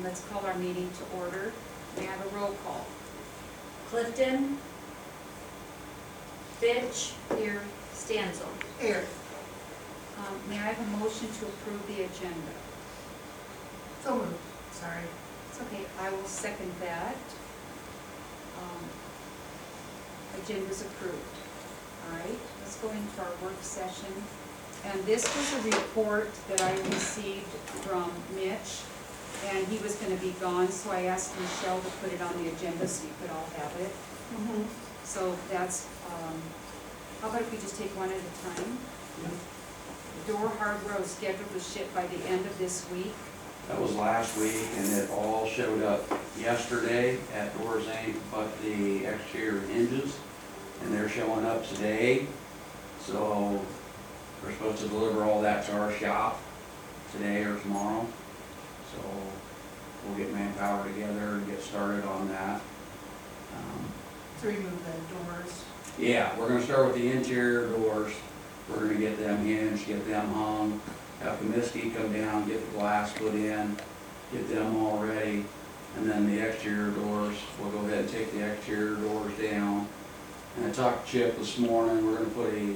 let's call our meeting to order. May I have a roll call? Clifton? Fitch? Here. Stancil? Here. May I have a motion to approve the agenda? So moved. Sorry. It's okay, I will second that. Agenda's approved. All right, let's go into our work session. And this was a report that I received from Mitch, and he was gonna be gone, so I asked Michelle to put it on the agenda so you could all have it. So that's, how about if we just take one at a time? Door hardware was scheduled to ship by the end of this week. That was last week, and it all showed up yesterday at Doors Inc., but the exterior hinges, and they're showing up today. So we're supposed to deliver all that to our shop today or tomorrow. So we'll get manpower together and get started on that. To remove the doors. Yeah, we're gonna start with the interior doors. We're gonna get them hinged, get them hung, have Comiskey come down, get the glass put in, get them all ready. And then the exterior doors, we'll go ahead and take the exterior doors down. And I talked to Chip this morning, we're gonna put a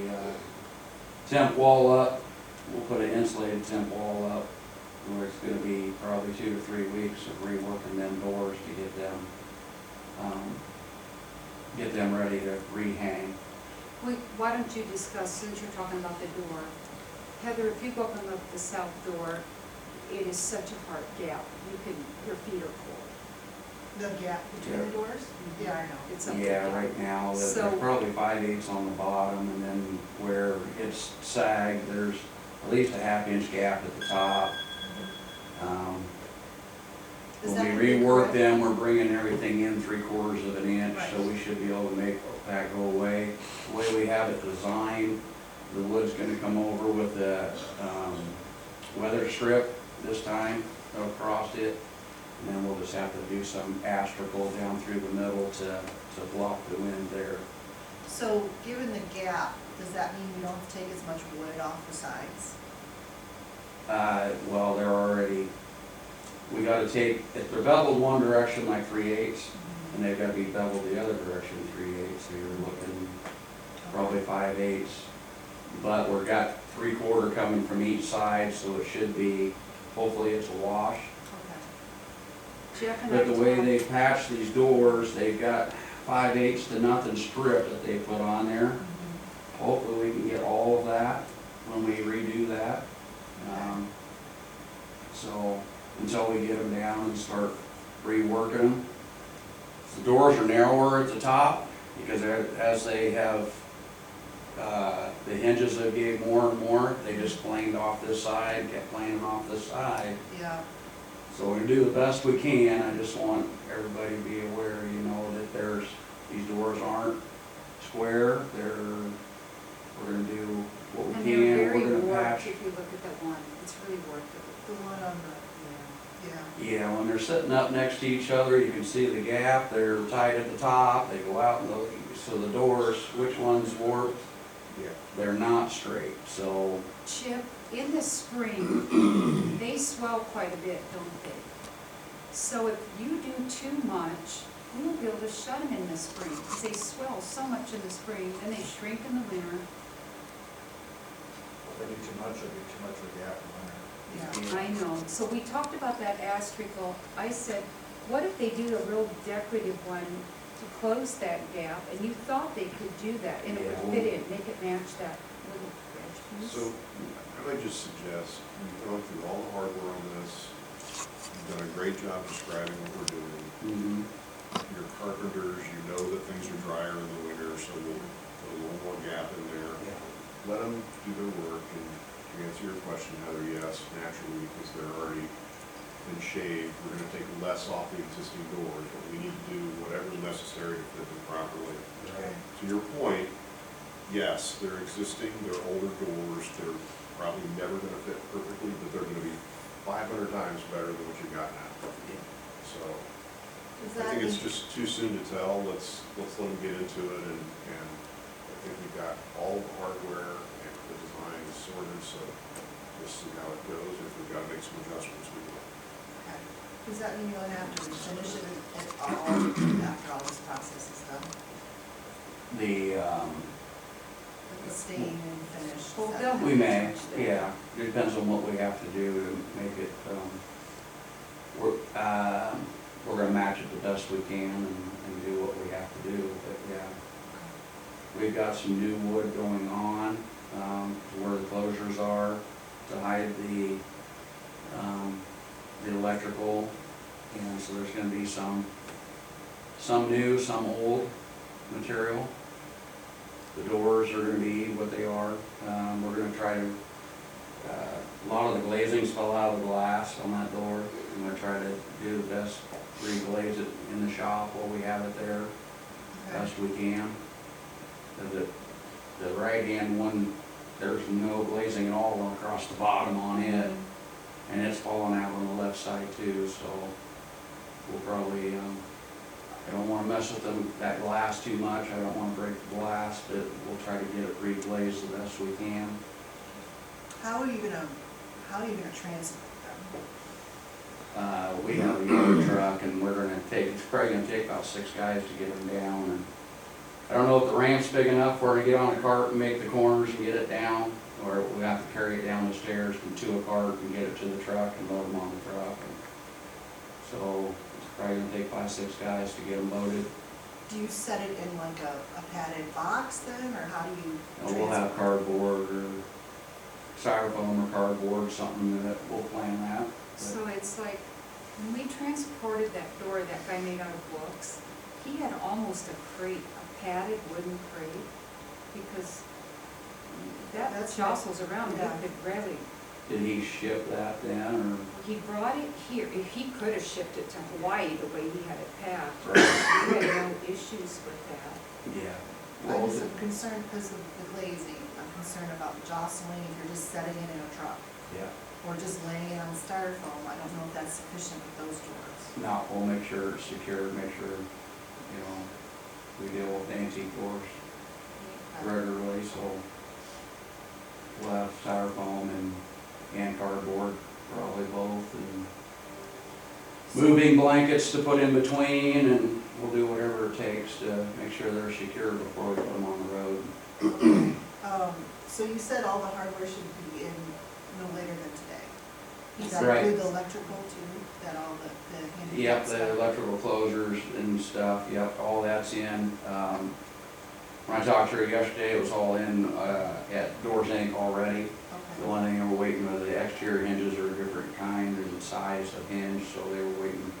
temp wall up. We'll put an insulated temp wall up, where it's gonna be probably 2 to 3 weeks of reworking them doors to get them ready to rehang. Why don't you discuss, since you're talking about the door, Heather, if you go up and look at the south door, it is such a hard gap. Your feet are cold. The gap between the doors? Yeah, I know. It's up Yeah, there. right now, So- there's probably 5/8 on the bottom, and then where it's sagged, there's at least a 1/2 inch gap at the top. Is When that we the big rework red? them, we're bringing everything in 3/4 of an inch, so Right. we should be able to make that go away. The way we have it designed, the wood's gonna come over with the weather strip this time across it, and then we'll just have to do some astragal down through the middle to block the wind there. So, given the gap, does that mean we don't have to take as much wood off the sides? Well, they're already, we gotta take, if they're beveled one direction like 3/8, and they've gotta be beveled the other direction 3/8, so you're looking probably 5/8. But we've got 3/4 coming from each side, so it should be, hopefully it's a wash. Okay. Jeff and I But the way talked- they patch these doors, they've got 5/8 to nothing strip that they put on there. Hopefully we can get all of that when we redo that. So until we get them down and start reworking them. The doors are narrower at the top because as they have, the hinges have gave more and more, they just planed off this side, kept planing off this side. Yeah, So we do the best we can. I just want everybody to be aware, that these doors aren't square. We're gonna do what we And can. they're very We're gonna warped patch. if you look at that one. It's really warped. the one on the, yeah. Yeah, when they're sitting up next to each other, you can see the gap. They're tight at the top. They go out and so the doors, which one's warped? Yeah. They're not straight, so. Chip, in the spring, they swell quite a bit, don't they? So if you do too much, you won't be able to shut them in the spring, because they swell so much in the spring, then they shrink in the winter. If they do too much, it'll be too much of a gap in winter. Yeah. I know, so we talked about that astragal. I said, what if they do a real decorative one to close that gap, and you thought they could do that, and it would fit in, make it match that little edge piece? So, I might just suggest, you've gone through all the hardware on this, you've done a great job describing what we're doing. Your carpenters, you know that things are drier in the winter, so we'll put a little more gap in there. Let them do their work, and to answer your question, Heather, yes, naturally, because they're already been shaved, we're gonna take less off the existing doors, but we need to do whatever's necessary to fit them properly. Okay. To your point, yes, they're existing, they're older doors, they're probably never gonna fit perfectly, but they're gonna be 500 times better than what you got now. So, Does I that think it's mean, just too soon to tell, let's let them get into it, and I think we've got all the hardware and the design sorted, so we'll see how it goes. If we've gotta make some adjustments, we will. okay. Does that mean you're gonna have to finish it at all after all this process is done? The, Like the stain and finish? is Well, that- they'll- we may, yeah, depends on what we have to do to make it, we're gonna match it the best we can and do what we have to do, but yeah. We've got some new wood going on, where the closures are to hide the electrical. And so there's gonna be some new, some old material. The doors are gonna be what they are. We're gonna try to, a lot of the glazings fell out of the glass on that door. I'm gonna try to do the best, reglaze it in the shop while we have it there, Okay. best we can. The right-hand one, there's no glazing at all going across the bottom on it, and it's falling out on the left side too, so we'll probably, I don't wanna mess with that glass too much, I don't wanna break the glass, but we'll try to get it reglazed the best we can. How are you gonna transport them? We have a yard truck, and it's probably gonna take about 6 guys to get them down, and I don't know if the ramp's big enough for her to get on a cart and make the corners and get it down, or we have to carry it down the stairs and to a cart and get it to the truck and load them on the truck. And so it's probably gonna take 5, 6 guys to get them loaded. Do you set it in like a padded box then, or how do you And we'll have transport? cardboard or styrofoam or cardboard, something that we'll plan that. So it's like, when we transported that door that guy made out of books, he had almost a crate, a padded wooden crate, because that That's jostles around, yeah. it could rarely. Did he ship that then, He brought it here, if he could have shipped it to Hawaii the way he had it packed, or? we had no issues with that. Yeah. I'm Well, just concerned because of the glazing, I'm concerned about jostling if you're just setting it in a truck, yeah. or just laying it on styrofoam, I don't know if that's sufficient with those doors. No, we'll make sure it's secure, make sure, we deal with antique doors regularly, so we'll have styrofoam and cardboard, probably both, and moving blankets to put in between, and we'll do whatever it takes to make sure they're secure before we put them on the road. So you said all the hardware should be in no later than today? Does that Right. include the electrical too, that all the handicap Yep, stuff? the electrical closures and stuff, yep, all that's in. When I talked to her yesterday, it was all in, at Doors Inc. already. The Okay, only thing they were waiting was the exterior hinges are a different kind and size of hinge, so they were waiting.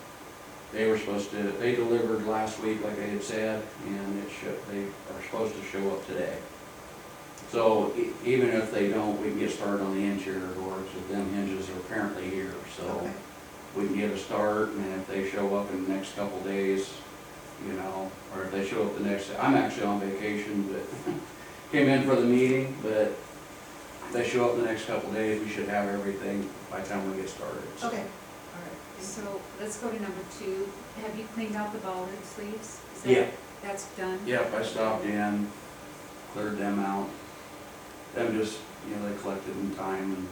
They were supposed to, they delivered last week like I had said, and they are supposed to show up today. So even if they don't, we can get started on the interior doors, because them hinges are apparently here, so okay, we can get a start, and if they show up in the next couple days, or if they show up the next, I'm actually on vacation, but came in for the meeting, but if they show up the next couple days, we should have everything by the time we get started. So, okay, all right. So let's go to number 2. Have you cleaned out the bollard sleeves? Is that- Yeah. That's done? Yep, I stopped in, cleared them out. Them just, they collected in time, and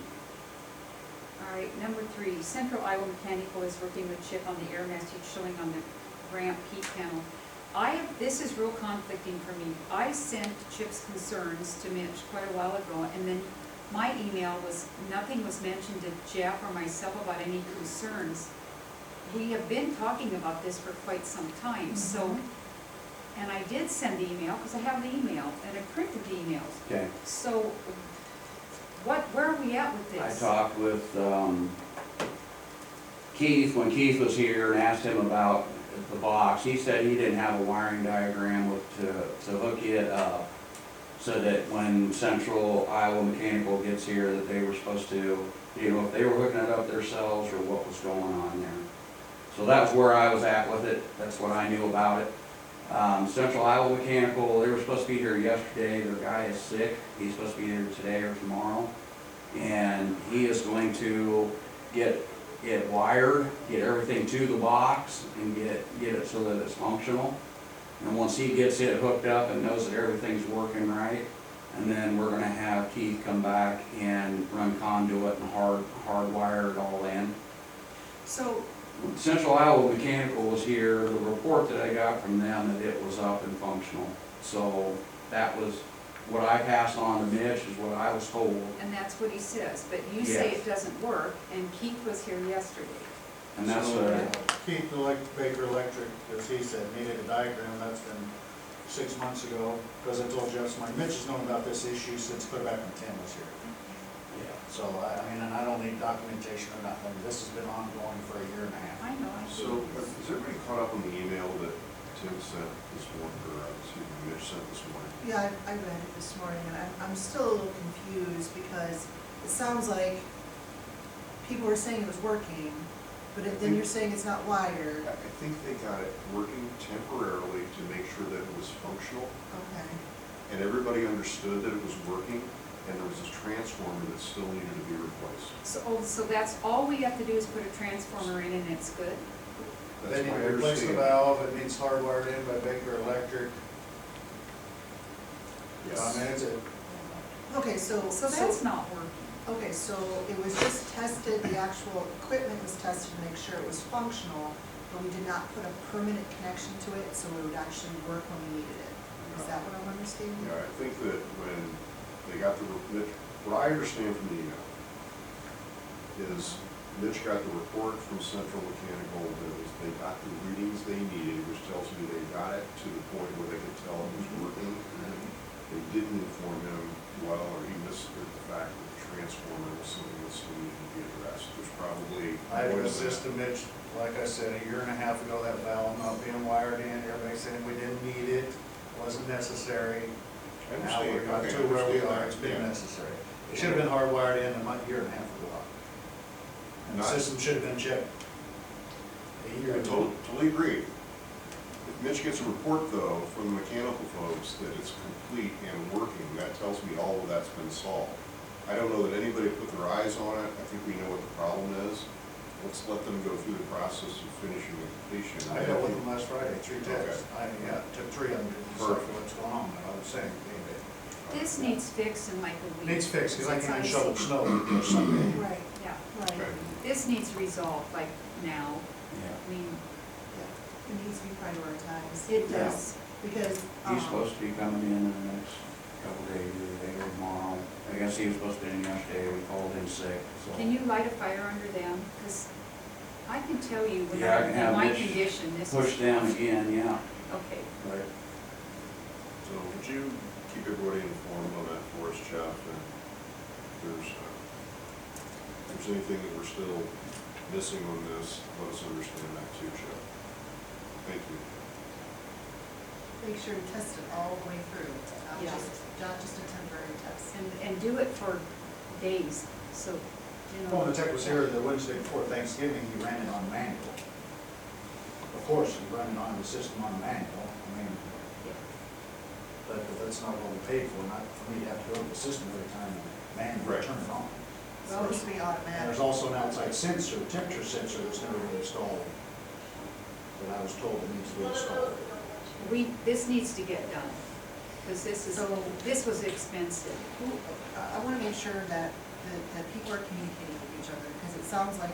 All right, number 3, Central Iowa Mechanical is working with Chip on the air message showing on the ramp heat panel. This is real conflicting for me. I sent Chip's concerns to Mitch quite a while ago, and then my email was, nothing was mentioned to Jeff or myself about any concerns. We have been talking about this for quite some time, so, and I did send the email, because I have the email, and I printed the emails. okay. So, where are we at with I this? talked with Keith, when Keith was here, and asked him about the box. He said he didn't have a wiring diagram to hook it up, so that when Central Iowa Mechanical gets here, that they were supposed to, if they were hooking it up themselves or what was going on there. So that's where I was at with it. That's what I knew about it. Central Iowa Mechanical, they were supposed to be here yesterday. Their guy is sick. He's supposed to be here today or tomorrow. And he is going to get it wired, get everything to the box, and get it so that it's functional. And once he gets it hooked up and knows that everything's working right, and then we're gonna have Keith come back and run conduit and hardwire it all in. So Central Iowa Mechanical was here, the report that I got from them, that it was up and functional. So that was, what I passed on to Mitch is what I was told. And that's what he says, but you say Yes. it doesn't work, and Keith was here yesterday. And that's, Keith, Baker Electric, as he said, needed a diagram, that's been 6 months ago, because I told Jeff Smart, Mitch has known about this issue since clear back when Tim was here. yeah. So, I mean, and I don't need documentation or nothing, this has been ongoing for a year and a half. I know, I So, do. is everybody caught up on the email that Tim sent this morning, or, excuse me, Mitch sent this morning? Yeah, I read it this morning, and I'm still a little confused, because it sounds like people were saying it was working, but then you're saying it's not wired. I think they got it working temporarily to make sure that it was functional, Okay. and everybody understood that it was working, and there was this transformer that still needed to be replaced. So that's all we have to do is put a transformer in and it's good? That's They need my to replace the understanding. valve, it needs hardwired in by Baker Electric. I Yes. mean, it's a, Okay, so. So that's not working. Okay, so it was just tested, the actual equipment was tested to make sure it was functional, but we did not put a permanent connection to it, so it would actually work when we needed it. Is that what I'm understanding? Yeah, I think that when they got what I understand from the email is Mitch got the report from Central Mechanical, that they got the readings they needed, which tells me they got it to the point where they could tell it was working. They didn't inform him well, or he missed the fact that the transformer was something that still needed to be addressed. There's probably. I had more to than assist that. to Mitch, like I said, a year and a half ago, that valve not being wired in, everybody saying we didn't need it, wasn't necessary. I Now understand. we're got Okay, to where we understand are, that. it's been Yeah. necessary. It should have been hardwired in a year and a half ago. And the Not- system should have been checked a year I ago. totally agree. If Mitch gets a report, though, from the mechanical folks that it's complete and working, that tells me all of that's been solved. I don't know that anybody put their eyes on it, I think we know what the problem is. Let's let them go through the process of finishing the completion. I dealt with them last Friday, 3 texts. Took 3 of them to decipher what's going on, I was saying, This needs fixed in like a week. needs fixed, because I It's can't icy. shovel snow or something. Right, Yeah, right. Okay. this needs resolved like now. Yeah. I mean, Yeah. It needs to be prioritized. it Yeah. does. Because, He's supposed to be coming in the next couple days, either today or tomorrow. I guess he was supposed to be in yesterday, we called in sick, so. Can you light a fire under them? Because I can tell you, when Yeah, I I'm can in have my Mitch condition, this Push is, them again, yeah. okay. Right. So would you keep everybody informed on that for us, Jeff? And if there's anything that we're still missing on this, let us understand that too, Jeff. Thank you. make sure to test it all the way through, Yeah. not just a temporary test. And do it for days, so, you know. Well, the tech was here the Wednesday before Thanksgiving, he ran it on manual. Of course, he ran it on the system on manual, I mean, but that's not what we paid for, not for me to have to go to the system every time and manually Right. turn it on. It's supposed to be And automatic. there's also an outside sensor, temperature sensor that's never been installed, that I was told it needs to be installed. This needs to get done, because this was expensive. I want to make sure that people are communicating with each other, because it sounds like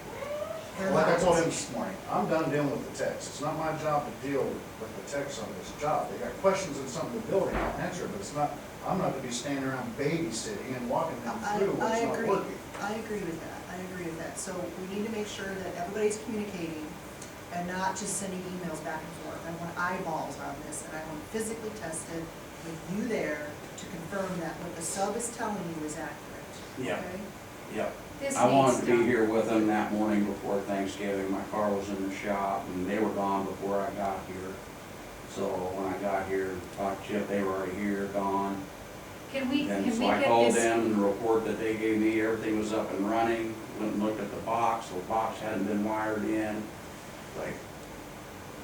they're Like I not. told him this morning, I'm done dealing with the techs. It's not my job to deal with the techs on this job. They got questions in some of the building, I'll answer, but it's not, I'm not to be standing around babysitting and walking them through what's not agree. working. I agree with that, I agree with that. So we need to make sure that everybody's communicating and not just sending emails back and forth. I want eyeballs on this, and I want physically tested with you there to confirm that what the sub is telling you is accurate. Yeah. Okay? Yep. This I wanted needs to be done. here with them that morning before Thanksgiving. My car was in the shop and they were gone before I got here. So when I got here, talked to Chip, they were already here, gone. Can we And so get I called this? them and the report that they gave me, everything was up and running. Went and looked at the box hadn't been wired in. Like,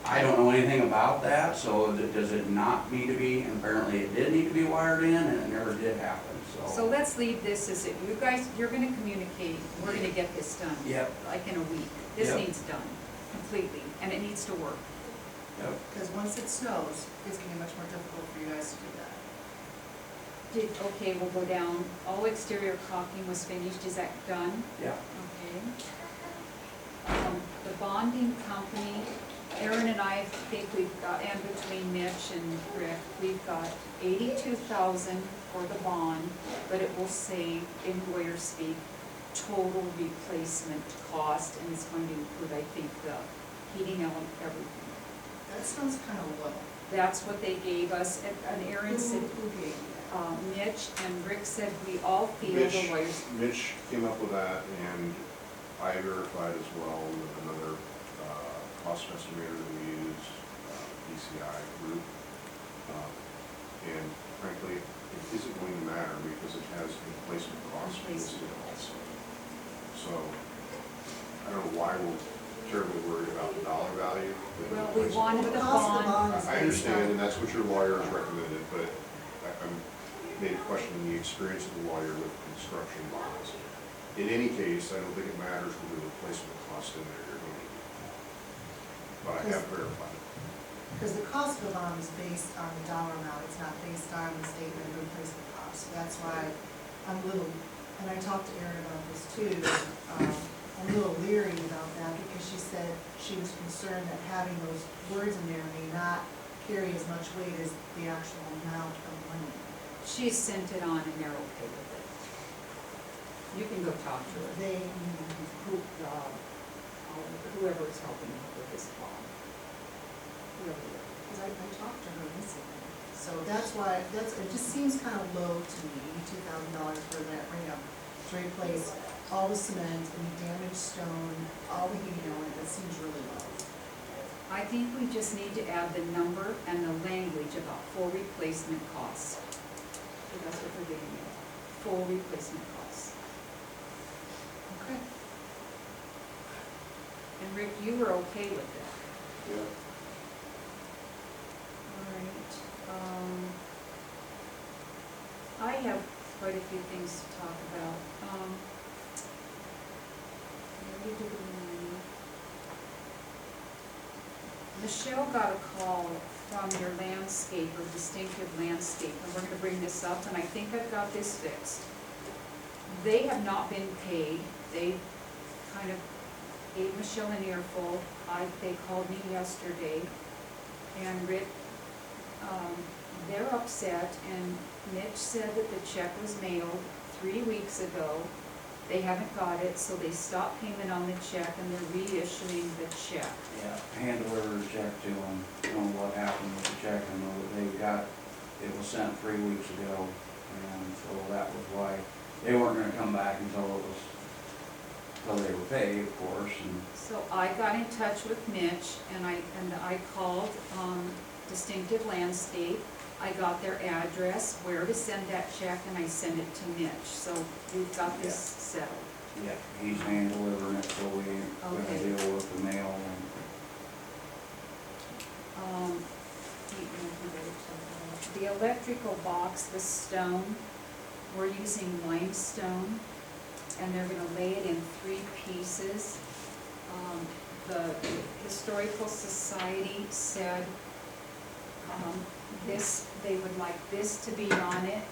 I don't know anything about that, so does it not need to be? And apparently it did need to be wired in and it never did happen, So let's leave this as it, you guys, you're gonna communicate, we're gonna get this done. Yep. Like in a week. This Yep. needs done completely, and it needs to work. Yep. Because once it snows, it's gonna be much more difficult for you guys to do that. Okay, we'll go down, all exterior caulking was finished, is that done? Yeah. Okay. The bonding company, Aaron and I think we've got, and between Mitch and Rick, we've got 82,000 for the bond, but it will say in lawyer speak, total replacement cost, and it's going to include, I think, the heating element, everything. That sounds kind of low. That's what they gave us, and Aaron said, Who gave you that? Mitch and Rick said, we all feel the lawyers. Mitch came up with that, and I verified as well with another cost estimator that we use, DCI group. And frankly, it isn't going to matter because it has a replacement cost listed also. So, I don't know why we're terribly worried about the dollar value. but Well, the we replacement wanted cost. the cost of the bond. bond is I understand, and that's what your lawyer has recommended, but I'm maybe questioning the experience of the lawyer with construction bonds. In any case, I don't think it matters with the replacement cost in there you're going to get. But I have verified it. Because the cost of the bond is based on the dollar amount, it's not based on the statement of replacement cost. So that's why I'm a little, and I talked to Erin about this too, I'm a little leery about that because she said she was concerned that having those words in there may not carry as much weight as the actual amount of money. She sent it on and they're okay with it. You can go talk to her. They, Whoever is helping with this bond. Whoever it is. because I talked to her recently. So that's why, it just seems kind of low to me, $82,000 for that ramp to replace all the cement, any damaged stone, all the heating element, that seems really low. I think we just need to add the number and the language about full replacement costs. So that's what we're giving you, full replacement costs. Okay. And Rick, you were okay with that? Yeah. All right. I have quite a few things to talk about. Michelle got a call from your landscaper, Distinctive Landscape, and we're gonna bring this up, and I think I've got this fixed. They have not been paid. They kind of gave Michelle an earful. They called me yesterday, and Rick, they're upset, and Mitch said that the check was mailed 3 weeks ago. They haven't got it, so they stopped payment on the check, and they're reissuing the check. Yeah, hand delivered a check to them, don't know what happened with the check, I know that they got, it was sent 3 weeks ago, and so that was why they weren't gonna come back until they were paid, of course, and. So I got in touch with Mitch, and I called Distinctive Landscape. I got their address, where to send that check, and I sent it to Mitch, so we've got this settled. Yeah, he's hand delivering it, so we gonna Okay. deal with the mail The electrical box, the stone, we're using limestone, and they're gonna lay it in 3 pieces. The Historical Society said they would like this to be on it,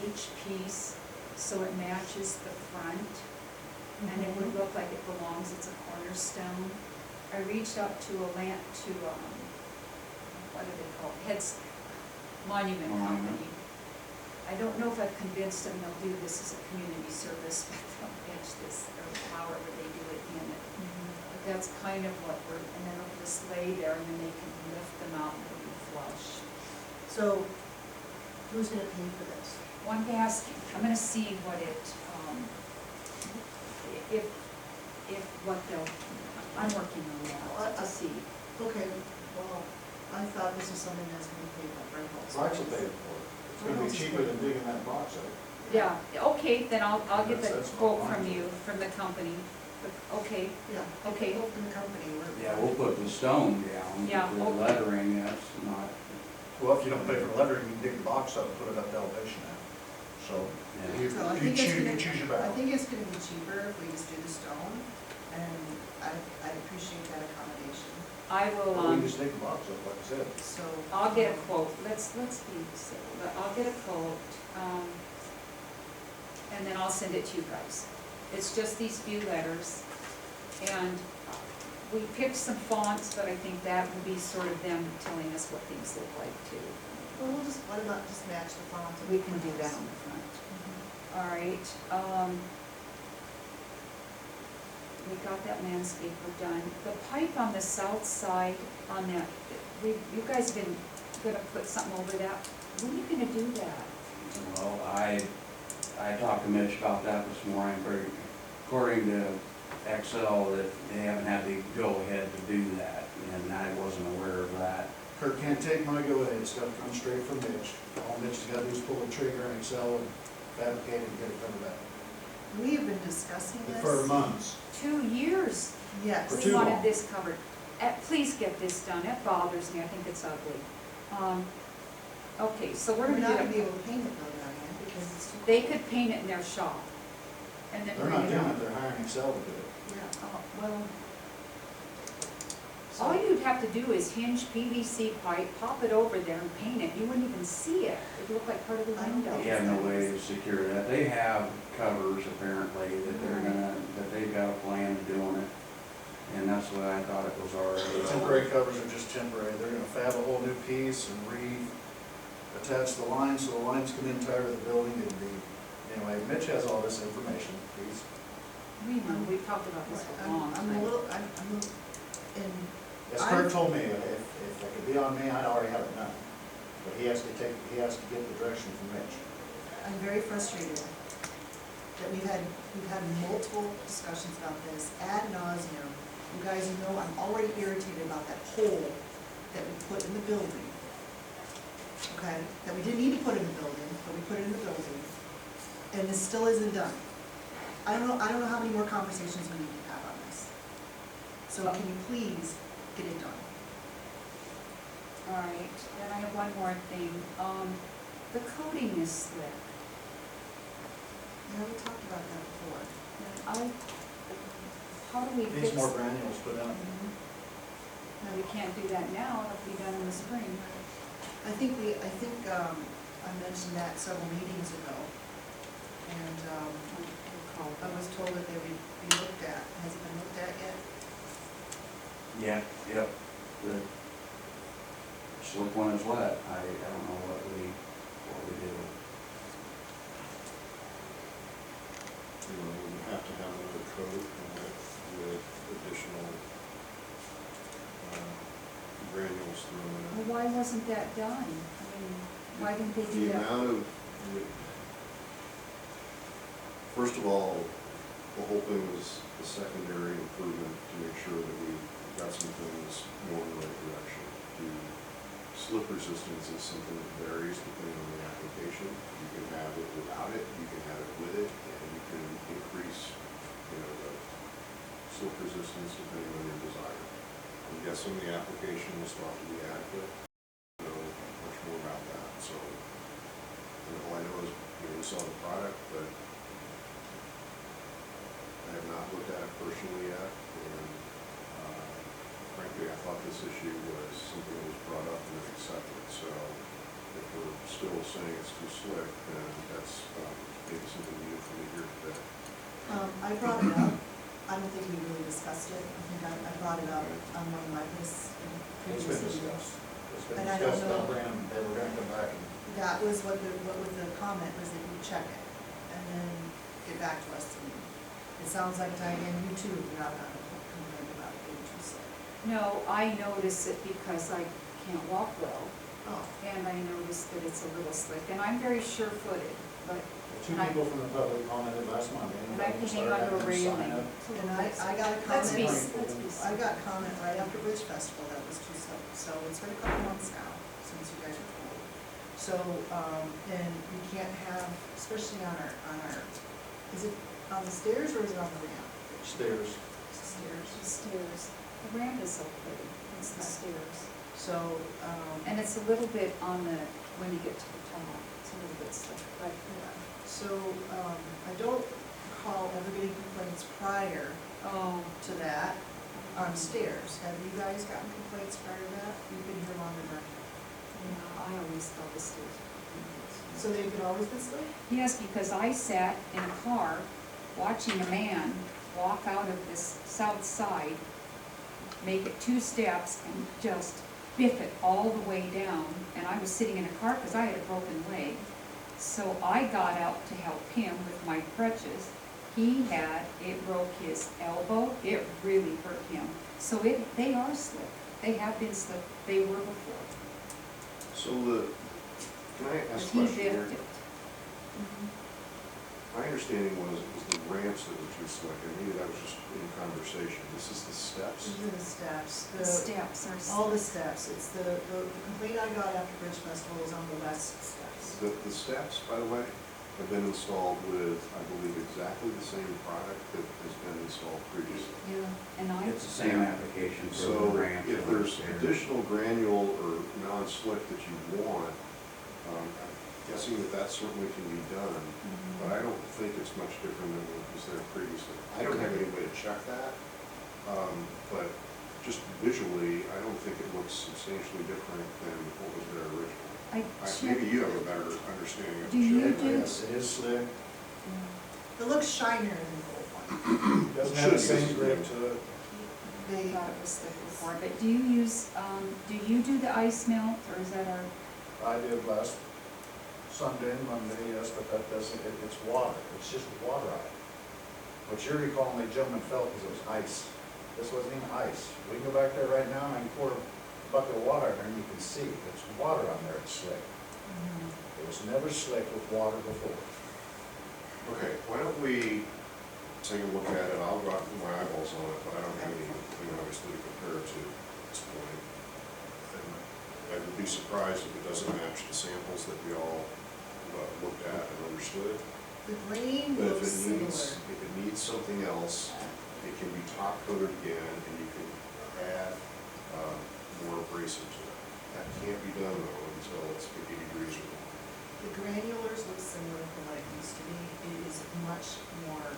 each piece, so it matches the front, and it would look like it belongs, it's a cornerstone. I reached out to what do they call it, Monument Company. I don't know if I've convinced them they'll do this as a community service, but they'll etch this, or however they do it in it. But that's kind of what and then it'll just lay there, and then they can lift them out and it'll be flush. So, who's gonna pay for this? Well, I'm asking, I'm gonna see what it, what they'll, I'm working on that to see. Okay, well, I thought this was something that's gonna be paid by Reynolds. Rights will pay for it. It's gonna be cheaper than digging that box out. Yeah, okay, then I'll get the That's quote fine. from you, from the company. Okay, Yeah, Okay. people from the company, yeah, we'll put the stone down, Yeah, but the okay. lettering, that's not, Well, if you don't pay for the lettering, you can dig the box up and put it up to elevation now. So, yeah. you So I you think it's choose, gonna, you choose your I battle. think it's gonna be cheaper if we just do the stone, and I'd appreciate that accommodation. I will, Or we just dig the box up, like I said. So. I'll get a quote, let's be civil, but I'll get a quote, and then I'll send it to you guys. It's just these few letters, and we picked some fonts, but I think that will be sort of them telling us what things look like too. Well, we'll just, why not just match the font? of We the can do that plans? on the front. Mhm. All right, we got that landscaper done. The pipe on the south side on that, you guys have been gonna put something over that. When are you gonna do that? Well, I talked to Mitch about that this morning, but according to Excel, that they haven't had the go-ahead to do that, and I wasn't aware of that. Kirk can't take my go-ahead, it's gotta come straight from Mitch. All Mitch has gotta do is pull the trigger and Excel and fabricate it and get it covered up. We have been discussing this. For months. 2 years. Yes. For We too wanted long. this covered. Please get this done, it bothers me, I think it's ugly. Okay, so we're We're not gonna gonna be do able it. to paint it though, Diane, because it's too. They could paint it in their shop. And then They're bring not it doing out. it, they're hiring Excel to do it. Yeah. Oh, well, So- all you'd have to do is hinge PVC pipe, pop it over there and paint it. You wouldn't even see it. It'd look like part of the I don't window. They have no way to secure that. They have covers apparently that they've got a plan of doing it. And that's what I thought it was The already. temporary covers are just temporary, they're gonna fab a whole new piece and re-attach the lines, so the lines come in tighter to the building and anyway, Mitch has all this information, he's, We know, we've talked about this for a long I'm a time. little, and as Kirk told me, if it could be on me, I'd already have it done. But he has to get the direction from Mitch. I'm very frustrated that we've had multiple discussions about this ad nauseum. You guys know I'm already irritated about that hole that we put in the building. Okay, that we didn't need to put in the building, but we put it in the building, and this still isn't done. I don't know how many more conversations we need to have on this. So can you please get it done? All right, then I have one more thing. The coating is slick. Yeah, we talked about that before. How do we fix? Needs more granules put on. No, we can't do that now, it'll be done in the spring. I think I mentioned that several meetings ago, and, I was told that they would be looked at. Has it been looked at yet? Yeah, yep. The slick one is wet. I don't know what we do. You know, we have to have another coat with additional granules thrown in Well, it. why wasn't that done? I mean, why didn't they do The that? amount of, first of all, the whole thing was a secondary improvement to make sure that we got some things more in the right direction. The slip resistance is something that varies depending on the application. You can have it without it, you can have it with it, and you can increase, the slip resistance depending on your desire. I'm guessing the application was thought to be adequate. I don't know much more about that, so all I know is, we saw the product, but I have not looked at it personally yet, and frankly, I thought this issue was something that was brought up and then accepted, so if we're still saying it's too slick, then that's maybe something new for me here today. I brought it up. I don't think we really discussed it. I think I brought it up on one of my It's previous been meetings. discussed. It's been And I don't discussed, know- they'll bring them, they were gonna come back and, That was what the comment was, that you check it and then get back to us. And it sounds like, Diane, you too, you're not gonna complain about it being too slick. No, I notice it because I can't walk well, Oh, and I notice that it's a little slick, and I'm very sure-footed, but, two people from the public commented last Monday. and I can hang onto a railing. and I got a Let's be, comment, let's be. I got a comment right after Bridge Festival that was too slick. So it's been a couple months now since you guys were told. So, and we can't have, especially on our, is it on the stairs or is it on the ramp? Stairs. It's the stairs. The stairs, the ramp is so pretty, it's the stairs. So, And it's a little bit on the, when you get to the top, it's a little bit slick, but, yeah. So, I don't recall ever getting complaints prior oh, to that on stairs. Have you guys gotten complaints prior to that? You've been here longer than I have. no, I always thought the stairs were So they've been always this way? pretty. Yes, because I sat in a car watching a man walk out of this south side make it 2 steps and just biff it all the way down. And I was sitting in a car because I had a broken leg. So I got out to help him with my crutches. It broke his elbow, it really hurt him. So they are slick, they have been slick, they were before. So can I But ask a he question here? biffed it. My understanding was it was the ramps that were too slick, and maybe that was just in conversation. This is the steps? These are the steps. The steps are All the slick. steps. It's the complaint I got after Bridge Festival was on the west steps. The steps, by the way, have been installed with, I believe, exactly the same product that has been installed previously. Yeah, and It's the same application for So the ramp. if there's additional granule or non-slick that you want, I'm guessing that certainly can be done, but I don't think it's much different than what was there previously. I don't have any way to check that, but just visually, I don't think it looks substantially different than what was there originally. Maybe you have a better understanding of Do the you shape. do- Yes, it is slick, It looks shinier than gold one. doesn't have the same grip to it. I They, thought it was slick before, but do you do the ice melt, or is that our? I did last Sunday and Monday, yes, but that doesn't, it's water, it's just water on it. What you're recalling, the gentleman felt was it was ice. This wasn't even ice. We can go back there right now and I can pour a bucket of water in there and you can see, it's water on there, it's slick. It was never slick with water before. Okay, why don't we take a look at it? I'll go out and put my eyeballs on it, but I don't have anything obviously to compare it to at this point. And I would be surprised if it doesn't match the samples that we all looked at and understood. the grain But looks similar. if it needs something else, it can be top coated again and you can add more abrasive to it. That can't be done though until it's 50 degrees or more. The granulars look similar to what it used to be. It is much more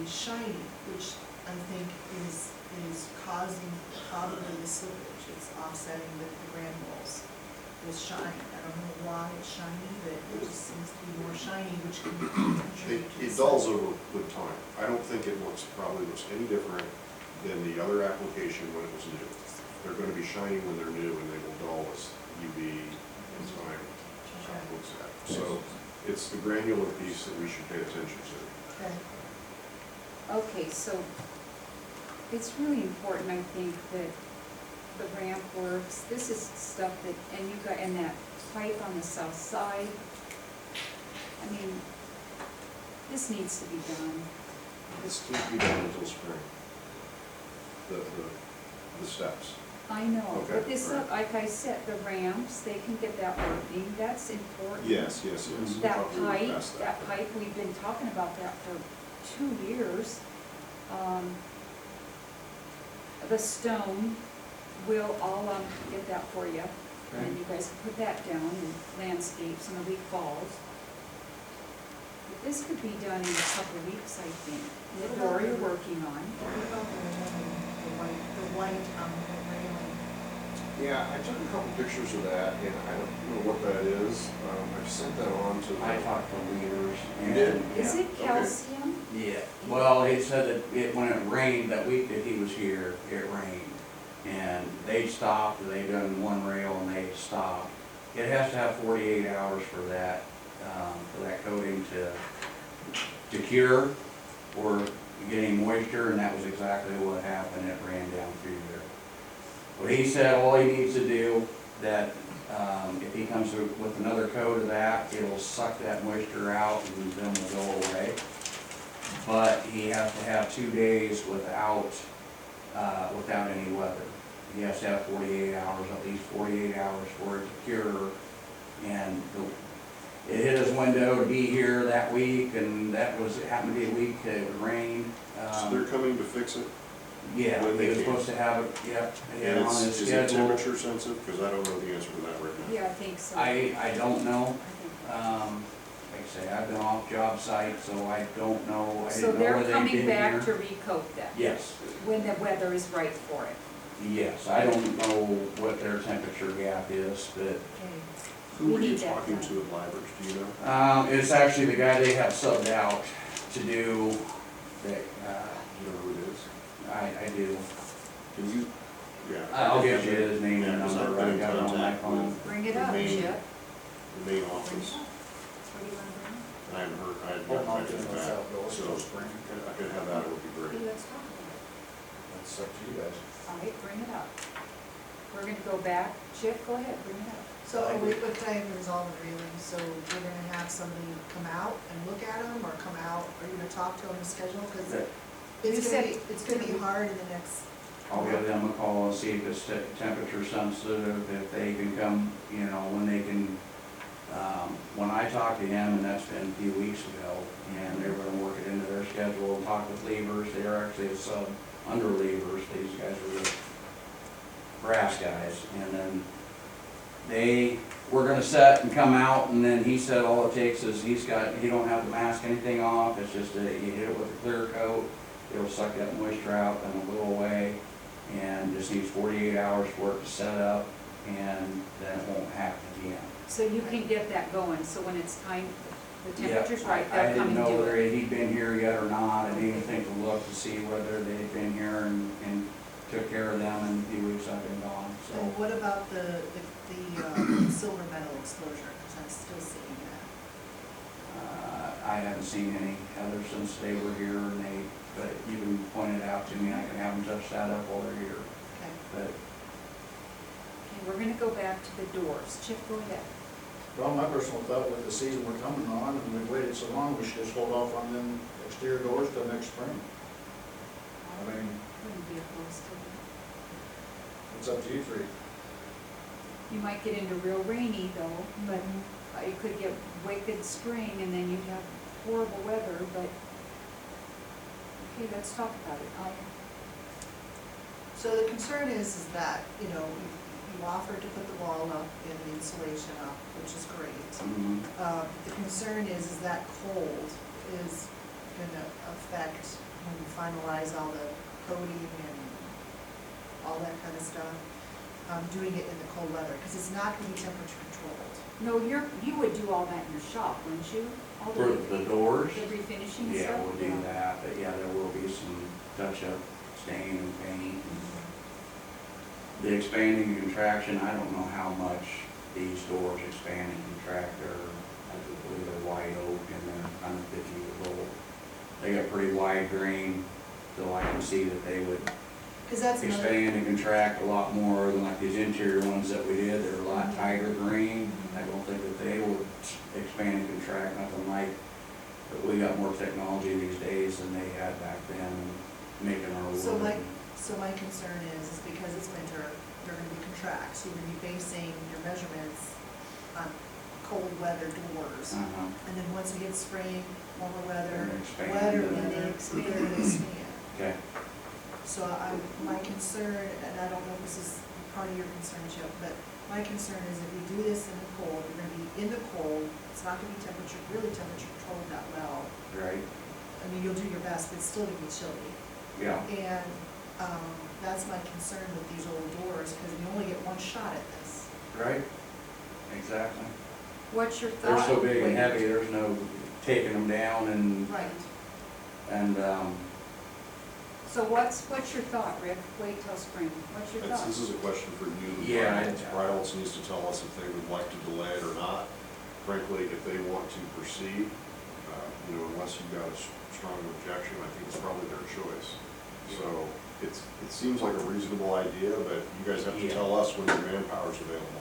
shiny, which I think is causing probably the slippage. It's offsetting the granules with shine. I don't know why it's shiny, but it just seems to be more shiny, which can contribute to the It dulls slip. over with time. I don't think it probably looks any different than the other application when it was new. They're gonna be shiny when they're new and they will dull as UV in time looks at. So it's the granular piece that we should pay attention to. Okay. Okay, so it's really important, I think, that the ramp works. This is stuff that, and that pipe on the south side. I mean, this needs to be done. This can't be done until spring. The steps. I know, Okay, but this, all right. like I said, the ramps, they can get that working, that's important. Yes. That pipe, we've been talking about that for 2 years. The stone, I'll get that for you, and you guys can put that down and landscape some of the falls. But this could be done in a couple of weeks, I think. The door you're working on. What about the white railing? Yeah, I took a couple pictures of that, and I don't know what that is. I've sent that on to. I talked to leaders. You did? Is it Okay. calcium? Yeah, well, he said that when it rained, that week that he was here, it rained. And they stopped, they done one rail and they stopped. It has to have 48 hours for that coating to cure or get any moisture, and that was exactly what happened. It ran down through there. But he said all he needs to do, that if he comes with another coat of that, it'll suck that moisture out and then will go away. But he has to have 2 days without any weather. He has to have 48 hours, at least 48 hours for it to cure. And it hit his window to be here that week, and happened to be a week that it rained. So they're coming to fix it? Yeah, when he they was can. supposed to have it, And on his is it schedule. temperature sensitive? Because I don't know the answer to that right now. Yeah, I think so. I don't know. I think- Like I say, I've been off job site, so I don't know. I So didn't know they're whether they'd coming been back here. to recoat that? Yes, When the weather is right for it? yes. I don't know what their temperature gap is, but Okay. Who We were you need that talking done. to at Libraries, do you know? it's actually the guy they have subbed out to do that. You know who it is? I do. Can you, yeah. I'll get you his name Yeah, and 'cause number, I've I been in got it on my contact phone. with Bring it up, the main- Chip. the main Bring it office, up. What do you want to bring up? and I haven't heard, I haven't Hold on got to anything the back, south door, so so spring. if I could have that, it would be Okay, great. let's talk about it. That's up to you guys. All right, bring it up. We're gonna go back. Chip, go ahead, bring it up. So are we, what time is all the railing? So we're gonna have somebody come out and look at them, or come out, are you gonna talk to them and schedule? Because That- You it's gonna be said- hard in the next. I'll give them a call and see if it's temperature sensitive, if they can come, you know, when they can. When I talked to him, and that's been a few weeks ago, and they were gonna work it into their schedule and talk with levers, they are actually a sub under levers, these guys are the brass guys, and then they were gonna set and come out, and then he said all it takes is he don't have to mask anything off, it's just you hit it with a clear coat, it'll suck that moisture out, and it'll go away, and just needs 48 hours for it to set up, and then it won't happen again. So you can get that going, so when it's time, the Yeah, temperature's right, I they'll come didn't and know do whether it. he'd been here yet or not, I didn't even think to look to see whether they'd been here and took care of them in the few weeks I've been gone, so. And what about the silver metal exposure? Because I'm still seeing that. I haven't seen any other since they were here, and but you can point it out to me, I can have them touch that up while they're here, Okay. but Okay, we're gonna go back to the doors. Chip, go ahead. Well, my personal thought with the season we're coming on, and we've waited so long, we should just hold off on them exterior doors till next spring. I mean, Wouldn't be opposed to it. it's up to you three. You might get into real rainy though, but it could get wicked spring and then you'd have horrible weather, but, okay, let's talk about it. So the concern is that, you know, you offered to put the wall up and the insulation up, which is great. The concern is that cold is gonna affect when you finalize all the coating and all that kind of stuff, doing it in the cold weather, because it's not gonna be temperature controlled. No, you would do all that in your shop, wouldn't you? All for the doors, The refinishing yeah, stuff? we'll do that, but yeah, there will be some touch-up stain and paint. The expanding and contraction, I don't know how much these doors expand and contract, I believe they're wide oak and they're 150 years old. They got pretty wide grain, so I can see that they would Because that's another, expand and contract a lot more than like these interior ones that we did, they're a lot tighter grain. I don't think that they would expand and contract, nothing like, but we got more technology these days than they had back then, making our so wood. my concern is because it's winter, they're gonna be contract, so you're gonna be basing your measurements on cold weather doors. And then once we get spring, warmer weather, They're gonna expand, wetter, and then they then- expand and expand. Okay, So my concern, and I don't know if this is part of your concern, Chip, but my concern is if we do this in the cold, we're gonna be in the cold, it's not gonna be really temperature controlled that well. right, I mean, you'll do your best, but it's still gonna be chilly. yeah, And, that's my concern with these old doors, because we only get one shot at this. right, exactly. What's your They're thought? so big and Wait. heavy, there's no taking them down Right. and, So what's your thought, Rick? Wait till spring. What's your thought? This is a question for you, Yeah, Bryles. Bryles needs to tell us if they would like to delay it or not. Frankly, if they want to proceed, you know, unless you've got a strong objection, I think it's probably their choice. So it seems like a reasonable idea, but you guys have to Yeah. tell us when your manpower's available.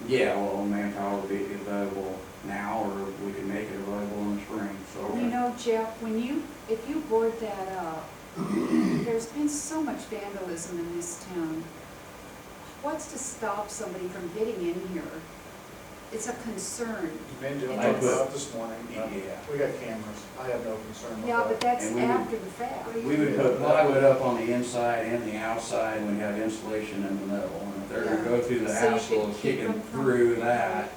yeah, well, manpower will be available now, or we can make it available in the spring, so. You know, Jeff, if you board that up, there's been so much vandalism in this town. What's to stop somebody from getting in here? It's a concern. Mandy, And I talked it's- about it this morning, Yeah. we got cameras, I have no concern with that. Yeah, but that's And we would- after the fact. We would put plywood up on the inside and the outside, and we'd have insulation in the middle, and if they're gonna go through the So you hassle should of keep kicking them from- through that,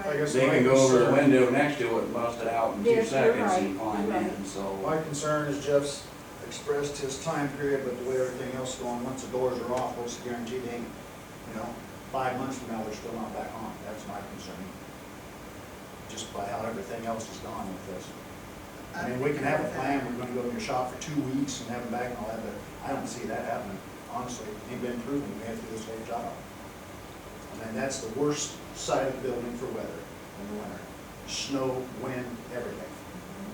I guess they my can go over the concern- window next to it and bust it out in Yes, 2 you're seconds right, and climb you're right. in, so. My concern is Jeff's expressed his time period, but the way everything else is going, once the doors are off, what's the guarantee they ain't, 5 months from now, they're still not back on, that's my concern. Just by how everything else is gone with this. I mean, we can have a plan, we're gonna go in your shop for 2 weeks and have them back and all that, but I don't see that happening. honestly, ain't been proven to me through this whole job. I mean, that's the worst side of the building for weather in the winter. Snow, wind, everything.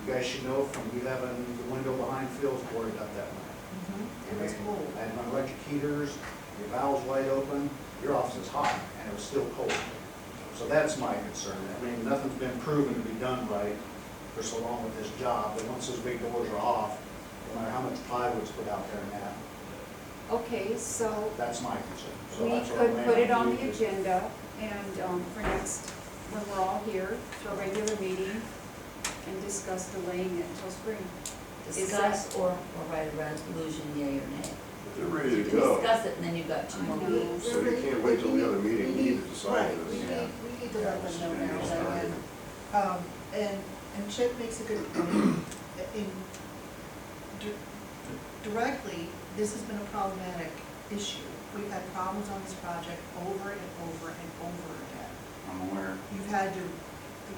You guys should know from you having the window behind Phil's boarded up that way. It was cold. And my electric heaters, your valves wide open, your office is hot, and it was still cold. So that's my concern. I mean, nothing's been proven to be done right for so long with this job, but once those big doors are off, no matter how much plywood's put out there now, Okay, so that's my concern. So we that's what I'm could laying put it on you. the agenda and, for next, when we're all here, for a regular meeting, and discuss delaying it until spring. Discuss or write a resolution, yea or nay. They're ready You to can go, discuss it and then you've got 2 more I know. weeks. so you can't wait till the other meeting, you need to decide Right, this. we need to let them know now, Yeah. Diane. And Chip makes a good point. Directly, this has been a problematic issue. We've had problems on this project over and over and over again. I'm aware, You've had to,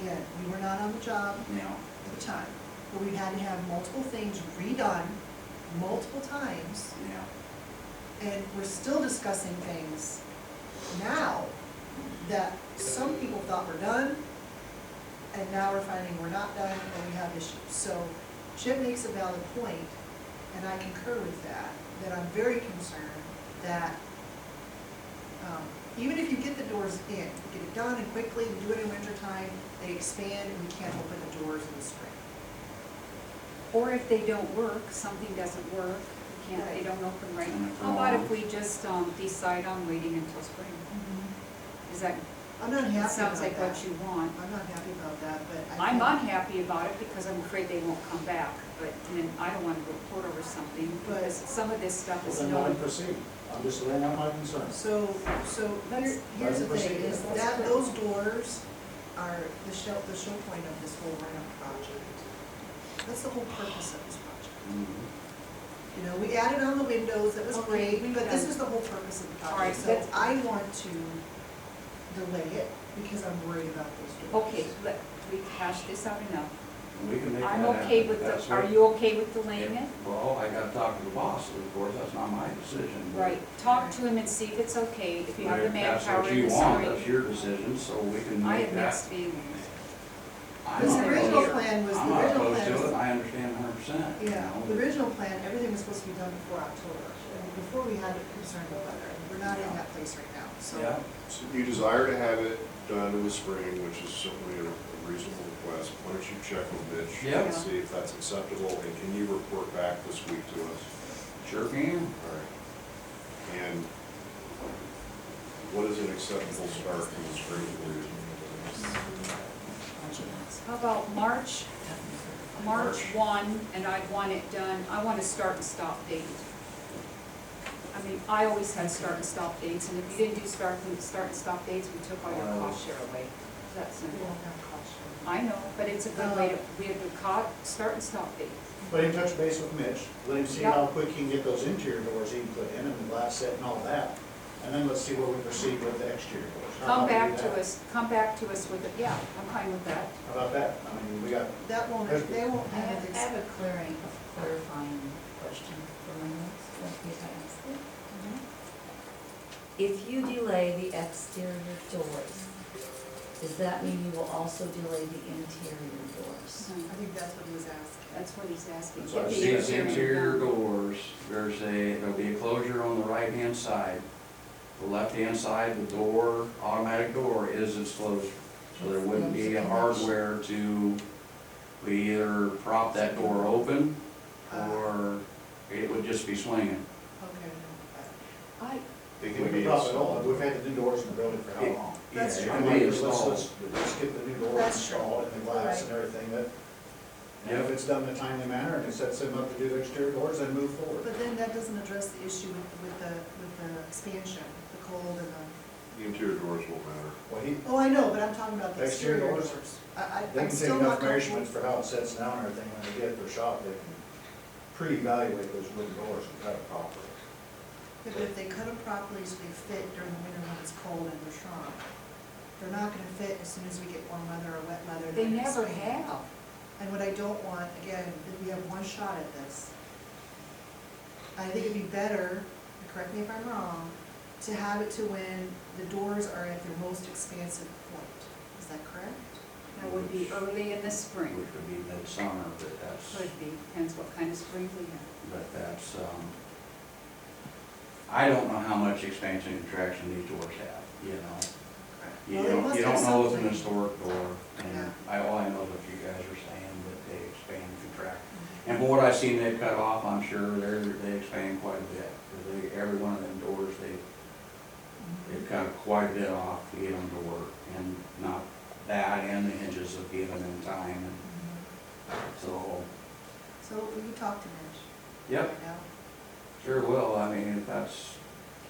again, we were not on the job you know, at the time, but we've had to have multiple things redone multiple times, yeah. and we're still discussing things now that some people thought were done, and now we're finding we're not done, and we have issues. So Chip makes a valid point, and I concur with that, that I'm very concerned that even if you get the doors in, you get it done and quickly, we do it in winter time, they expand and we can't open the doors in the spring. Or if they don't work, something doesn't work, they don't open right. How about if we just, decide on waiting until spring? Is that, I'm not happy that about sounds like that. what you want. I'm not happy about that, but I'm unhappy about it because I'm afraid they won't come back, but then I don't want to report over something, But- because some of this stuff Well, is then let known. them proceed. I'm just laying out my concerns. So here's the thing, is that those doors are the show point of this whole ramp project. That's the whole purpose of this project. You know, we added on the windows, that was Okay, great, but this is the whole purpose of the All right, project. So let's- I want to delay it because I'm worried about those doors. Okay, we've hashed this out enough. We can make that I'm happen. okay with That's the, are what- you okay with delaying it? Well, I gotta talk to the boss, of course, that's not my decision. Right, talk to him and see if it's okay, if you have the If that's manpower what in you the want, spring. that's your decision, so we can I make have that. mixed feelings. I'm Because not the original opposed- plan was, I'm the not original opposed plan to was. it, I understand 100%. Yeah, the original plan, everything was supposed to be done before October, and before we had a concern with weather, and we're not in that place right now, so. Yeah, So you desire to have it done in the spring, which is certainly a reasonable request. Why don't you check with Mitch Yeah. and see if that's acceptable, and can you report back this week to us? sure can. All right. And what is an acceptable start in the spring for you? How about March 1, and I'd want it done, I want a start and stop date. I mean, I always had start and stop dates, and if you didn't do start and stop dates, we took all your cost share away. That's We simple. won't have cost share. I know, but it's a good way to, we have to start and stop date. But in touch base with Mitch, let him see Yep. how quick he can get those interior doors he can put in and the glass set and all that. And then let's see where we proceed with the exterior doors. How Come about we back do to that? come back to us with it, yeah, I'm fine with that. How about that? I mean, we got, That won't, they won't I have have, it. I have a clarifying question for my notes, if I ask it. If you delay the exterior doors, does that mean you will also delay the interior doors? I think that's what he was asking. That's what he's asking. That's what I Get see. the These interior done. doors, there'll be a closure on the right-hand side. The left-hand side, the door, automatic door is its closure. So there wouldn't be a hardware to, we either prop that door open, or it would just be swinging. Okay. It we can can be drop it all, installed. we've had the new doors in the building for how It- long? That's Yeah, true. it I can mean, be let's installed. get the new doors That's true. installed and the glass and everything that, and if Yep. it's done in a timely manner and it sets them up to do the exterior doors, then move forward. But then that doesn't address the issue with the expansion, the cold and the, The interior doors won't matter. Well, he, oh, I know, but I'm talking about the Exterior exterior doors? doors. they I'm can take still enough not measurements comfortable. for how it sets down and everything when they get their shop, they can pre-evaluate those wooden doors and cut it properly. But if they cut them properly so they fit during the winter when it's cold and they're shrunk, they're not gonna fit as soon as we get warm weather or wet weather. They they're gonna never expand. have. And what I don't want, again, is we have one shot at this. I think it'd be better if correct me if I'm wrong, to have it to when the doors are at their most expansive point. Is that correct? That would be early in the spring. Which would be midsummer, but that's, Could be, depends what kind of spring we have. but that's, I don't know how much expansion and contraction these doors have, you know? You Well, they don't, must you have don't know with an something. historic door, and all I know is what you guys are saying, that they expand and contract. And from what I've seen, they've cut off, I'm sure they expand quite a bit, because every one of them doors, they've cut quite a bit off to get them to work, and not that, and the hinges of getting them in time, and so, So will you talk to Mitch? yep, Right now? sure will, I mean, if that's,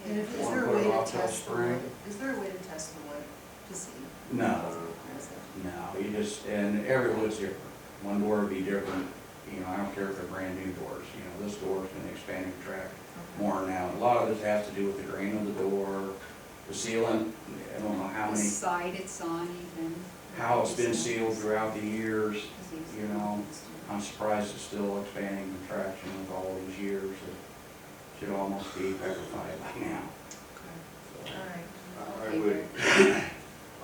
And if, is Wanna there a put it way to off till test the spring? wood? Is there a way to test the wood to see? no. Or is it? No, you just, and every wood's different. One door would be different, you know, I don't care if they're brand new doors, you know, this door's gonna expand and contract Okay. more now. A lot of this has to do with the grain of the door, the sealant, I don't know how The many, side it's on even. how it's been sealed throughout the years. Disease. You know, I'm surprised it's still expanding and contraction with all these years. It should almost be petrified by now. Okay. All right.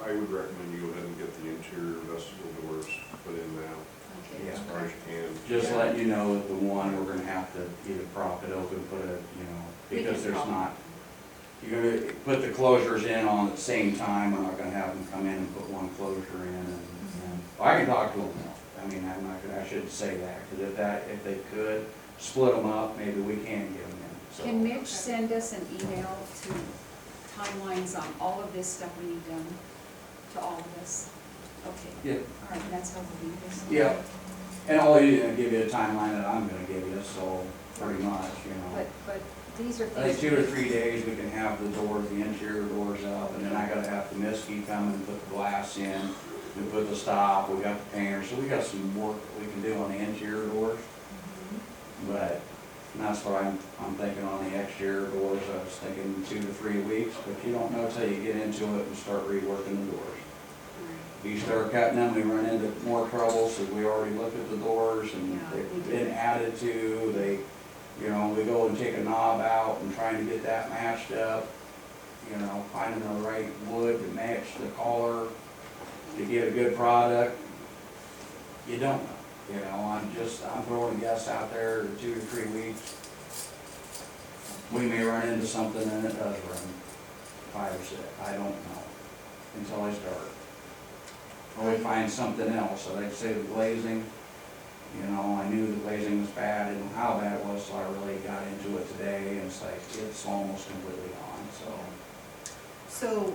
I would recommend you go ahead and get the interior vestibule doors put in now, Okay. Yeah. as far as you can. Just letting you know that the one, we're gonna have to either prop it open, put a, you know, We can because there's prop it. not, you're gonna put the closures in on at the same time, we're not gonna have them come in and put one closure in, and I can talk to them now. I mean, I'm not gonna, I shouldn't say that, because if they could split them up, maybe we can get them in, so. Can Mitch send us an email to timelines on all of this stuff we need done, to all of this? Okay, Yeah, all right, that's how we'll do this. yeah, and I'll give you a timeline that I'm gonna give you, so pretty much, you know. But these are I think things. 2 to 3 days, we can have the doors, the interior doors up, and then I gotta have the Miskey come and put the glass in. We put the stop, we got the painter, so we got some work we can do on the interior doors. But that's what I'm thinking on the exterior doors, I was thinking 2 to 3 weeks, but you don't know till you get into it and start reworking the doors. If you start cutting them, we run into more trouble, so we already looked at the doors and Yeah, we they've did. been added to, you know, we go and take a knob out and trying to get that matched up, you know, finding the right wood to match the collar, to get a good product. You don't know, you know, I'm throwing a guess out there, 2 to 3 weeks. We may run into something and it does run 5 or 6, I don't know, until I start. Or we find something else, so like say the glazing, you know, I knew the glazing was bad and how bad it was, so I really got into it today, and it's like, it's almost completely gone, so. So,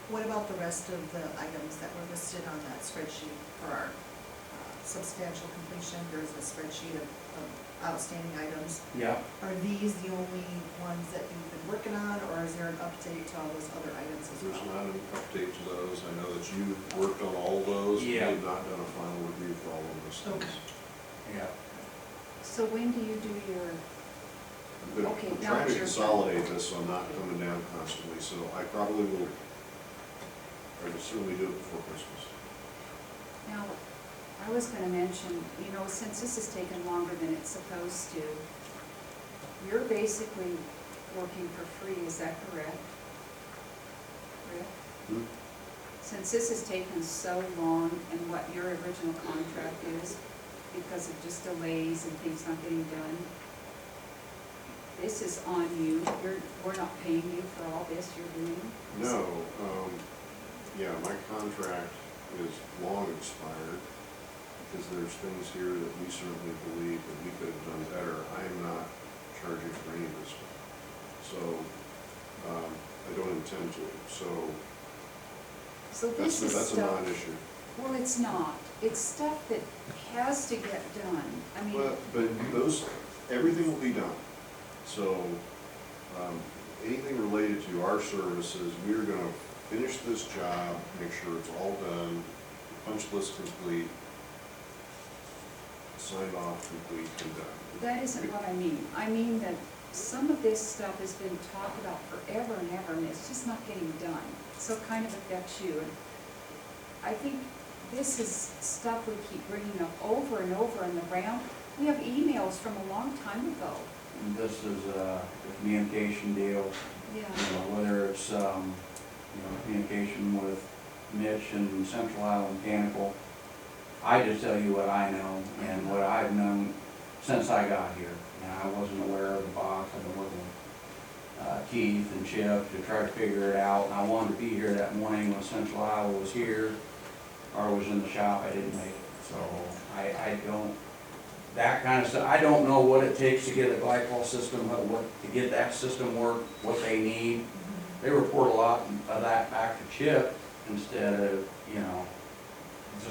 what about the rest of the items that were listed on that spreadsheet for our substantial completion? There's a spreadsheet of outstanding items. Yeah, Are these the only ones that you've been working on, or is there an update to all those other items as There's well? not an update to those. I know that you worked on all of those. You Yeah. have not done a final review for all of those things. Okay. yeah. So when do you do your, But Okay, I'm now trying it's to your consolidate this, so I'm not coming down constantly, so I probably will, I will certainly do it before Christmas. now, I was gonna mention, you know, since this has taken longer than it's supposed to, you're basically working for free, is that correct? Correct? Hmm? Since this has taken so long and what your original contract is, because of just delays and things not getting done, this is on you, we're not paying you for all this you're doing? No, yeah, my contract is long expired, because there's things here that we certainly believe that we could have done better. I am not charging for any of this stuff. So, I don't intend to, so So this is that's a stuff, non-issue. well, it's not, it's stuff that has to get done, I mean, But those, everything will be done. So, anything related to our services, we're gonna finish this job, make sure it's all done, punch list complete, signed off, complete, and done. that isn't what I mean that some of this stuff has been talked about forever and ever, and it's just not getting done, so it kind of affects you, and I think this is stuff we keep bringing up over and over in the round. We have emails from a long time ago, this is a communication deal, Yeah. whether it's, communication with Mitch and Central Iowa Mechanical. I just tell you what I know and what I've known since I got here. I wasn't aware of the box. I've been working with Keith and Chip to try to figure it out. And I wanted to be here that morning when Central Iowa was here or was in the shop. I didn't make it. So I don't, that kind of stuff, I don't know what it takes to get a glycol system, to get that system work, what they need. They report a lot of that back to Chip instead of,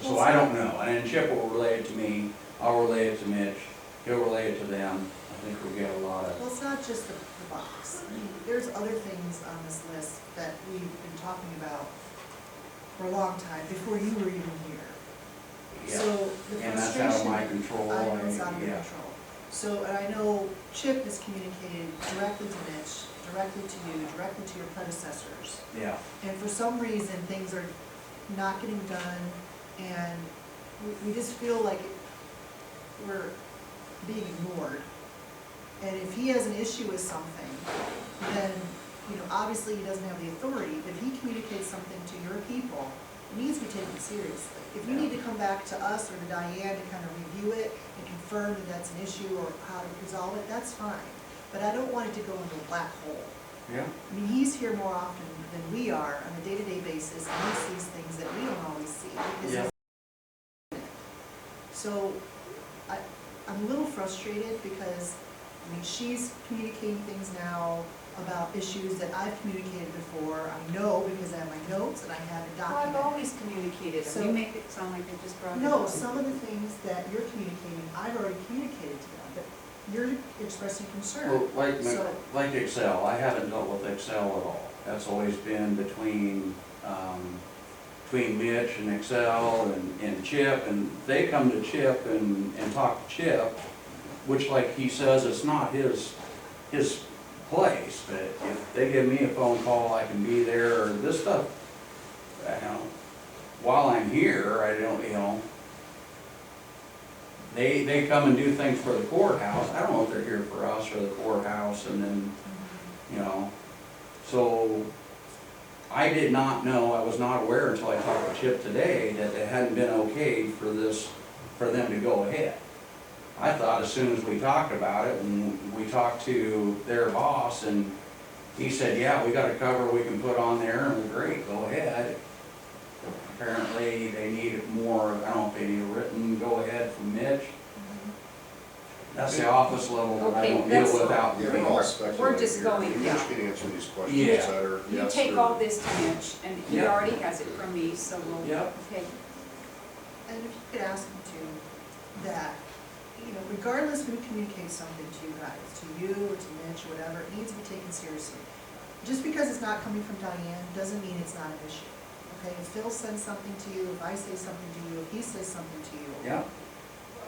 so I don't know. And then Chip will relay it to me, I'll relay it to Mitch, he'll relay it to them. I think we'll get a lot of. Well, it's not just the box. I mean, there's other things on this list that we've been talking about for a long time, before you were even here. Yeah. So the And that's frustration. out of my control. I know it's out of your Yeah. control. So, and I know Chip has communicated directly to Mitch, directly to you, directly to your predecessors. Yeah, And for some reason, things are not getting done, and we just feel like we're being ignored. And if he has an issue with something, then, obviously he doesn't have the authority. If he communicates something to your people, it needs to be taken seriously. If you need to come back to us or to Diane to kind of review it and confirm that that's an issue or how to resolve it, that's fine. But I don't want it to go into a black hole. yeah. I mean, he's here more often than we are on a day-to-day basis, and he sees things that we don't always see. Because Yeah. So, I'm a little frustrated because, she's communicating things now about issues that I've communicated before. I know because I have my notes and I have it Well, I've documented. always communicated, and So- you make it sound like I just brought it No, up. some of the things that you're communicating, I've already communicated to them, but you're expressing concern. Well, So- like Excel, I haven't dealt with Excel at all. That's always been between Mitch and Excel and Chip, and they come to Chip and talk to Chip, which, like he says, it's not his place, but if they give me a phone call, I can be there, or this stuff, while I'm here, I don't, they come and do things for the courthouse. I don't know if they're here for us or the courthouse, and then, so I did not know, I was not aware until I talked to Chip today that it hadn't been okayed for them to go ahead. I thought as soon as we talked about it, and we talked to their boss, and he said, yeah, we got a cover we can put on there, and we're great, go ahead. Apparently, they need more, I don't know if they need a written go-ahead from Mitch. That's the office level that I Okay, don't deal that's- with out in Yeah, the we're all field. speculating just here. going, Mitch yeah. can answer these questions Yeah. better. You Yes, take or- all this to Mitch, and he Yeah. already has it from me, so we'll, Yep. okay. And if you could ask him to, that, regardless who communicates something to you guys, to you or to Mitch or whatever, it needs to be taken seriously. Just because it's not coming from Diane doesn't mean it's not an issue. Okay, if Phil sends something to you, if I say something to you, if he says something to you. Yeah,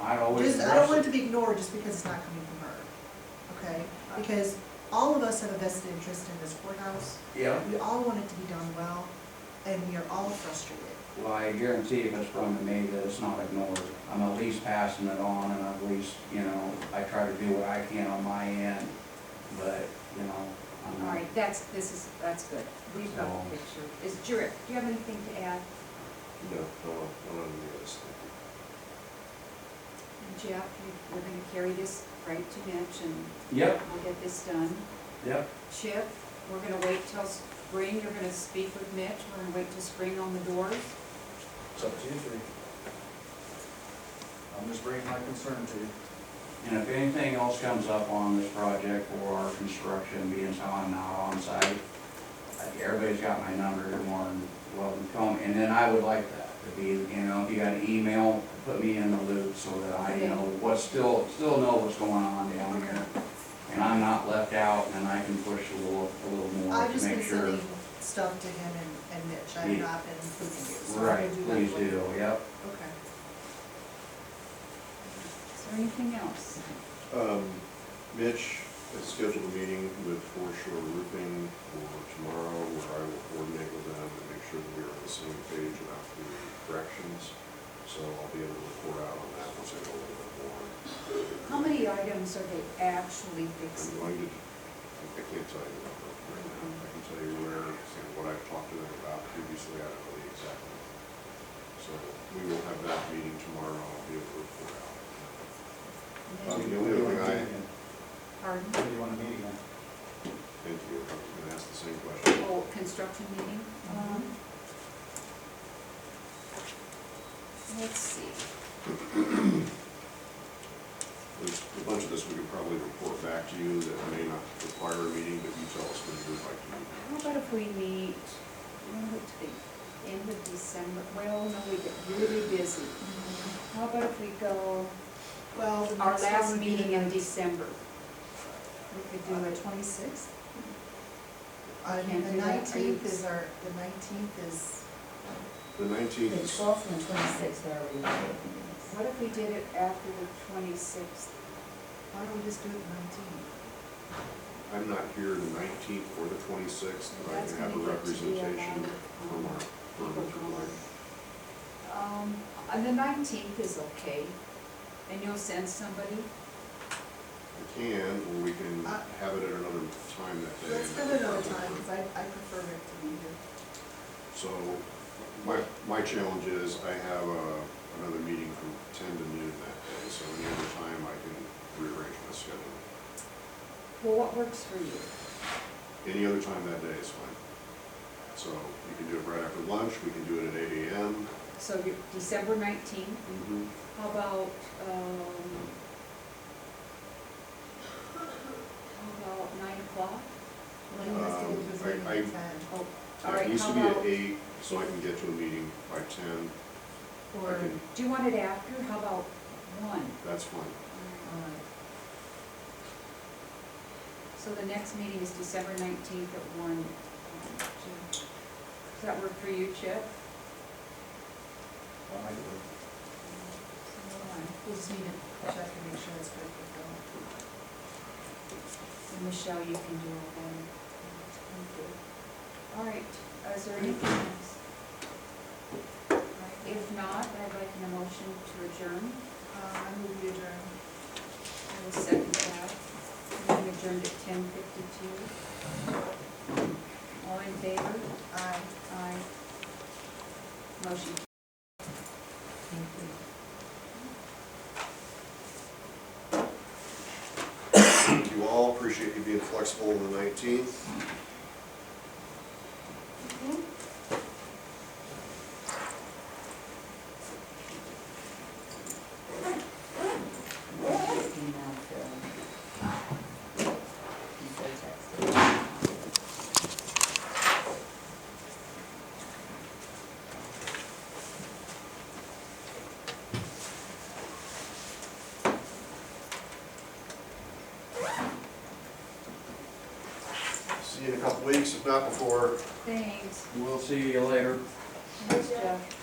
I always I don't want it address to be ignored just because it's not coming from her, okay? Because all of us have a vested interest in this courthouse. it. Yeah, We all want it to be done well, and we are all frustrated. well, I guarantee if it's from me that it's not ignored. I'm at least passing it on, and at least, I try to do what I can on my end, but, I'm All not. right, that's good. We've got the picture. Jurek, do you have anything to add? No, no, on the list. And Jeff, we're gonna carry this right to Mitch, and Yep, we'll get this done. yep. Chip, we're gonna wait till spring, you're gonna speak with Mitch, we're gonna wait till spring on the doors. It's up to you three. I'm just bringing my concern to you. And if anything else comes up on this project or our construction, being how I'm not on site, everybody's got my number, you're more than welcome to come. And then I would like that to be, if you got an email, put me in the loop so that I still know what's going on down here. And I'm not left out, and I can push a little more I've to just been make sure. sending stuff to him and Mitch, I have Yeah. not been including you, so I Right, will do that. please for you. do, yep. Okay. Is there anything else? Mitch has scheduled a meeting with Foreshore Roofing for tomorrow, where I will coordinate with them and make sure that we are on the same page about the corrections. So I'll be able to report out on that once I know a little bit more. How many items are they actually I'm fixing? going to, I can't tell you the number right now. I can tell you where, and what I've talked to them about previously, I don't know the exact number. So we will have that meeting tomorrow, I'll be able to report out. And then- The only other thing Pardon? When do you want a meeting then? thank you, I was gonna ask the same question. Oh, construction meeting? Let's see. There's a bunch of this we could probably report back to you that may not require a meeting, but you tell us when you would like to meet. How about if we meet, to the end of December? Well, no, we get really busy. How about if we go, Well, the our next one last would be meeting the in December? We could do On the it. 26th? Can't The do that. Are you- 19th is our, the 19th is, The The 19th is, 12th and 26th are already board meetings. What if we did it after the 26th? why don't we just do it the 19th? I'm not here the 19th or the 26th, but I That's can have a gonna get to be a representation lot of, from our people firm. going. And the 19th is okay, and you'll send somebody? I can, or we can have it at another time that day. Let's do it another time, because I prefer Rick to be here. So, my challenge is I have another meeting from 10 to noon that day, so any other time I can rearrange my schedule. Well, what works for you? Any other time that day is fine. So you can do it right after lunch, we can do it at 8 AM. So you're December 19th, how about 9 o'clock? Well, he has to get to his meeting I- at 10. Oh, all It right, needs how to be at about, 8, so I can get to a meeting by 10. I Or, can, do you want it after? How about 1? that's fine. So the next meeting is December 19th at 1. Does that work for you, Chip? Well, I do it. we'll just need to check and make sure it's good for Phil. And Michelle, you can do all that. Thank you. All right, is there anything else? All right, if not, I'd like an motion to adjourn. I move we adjourn. I will second that. We adjourned at 10:52. All in favor? Aye. Aye. Motion. Thank you. Thank you all, appreciate you being flexible on the 19th. Email Phil. Instead of texting. See you in a couple weeks, if not before. Thanks. We'll see you later. Thanks, Jeff.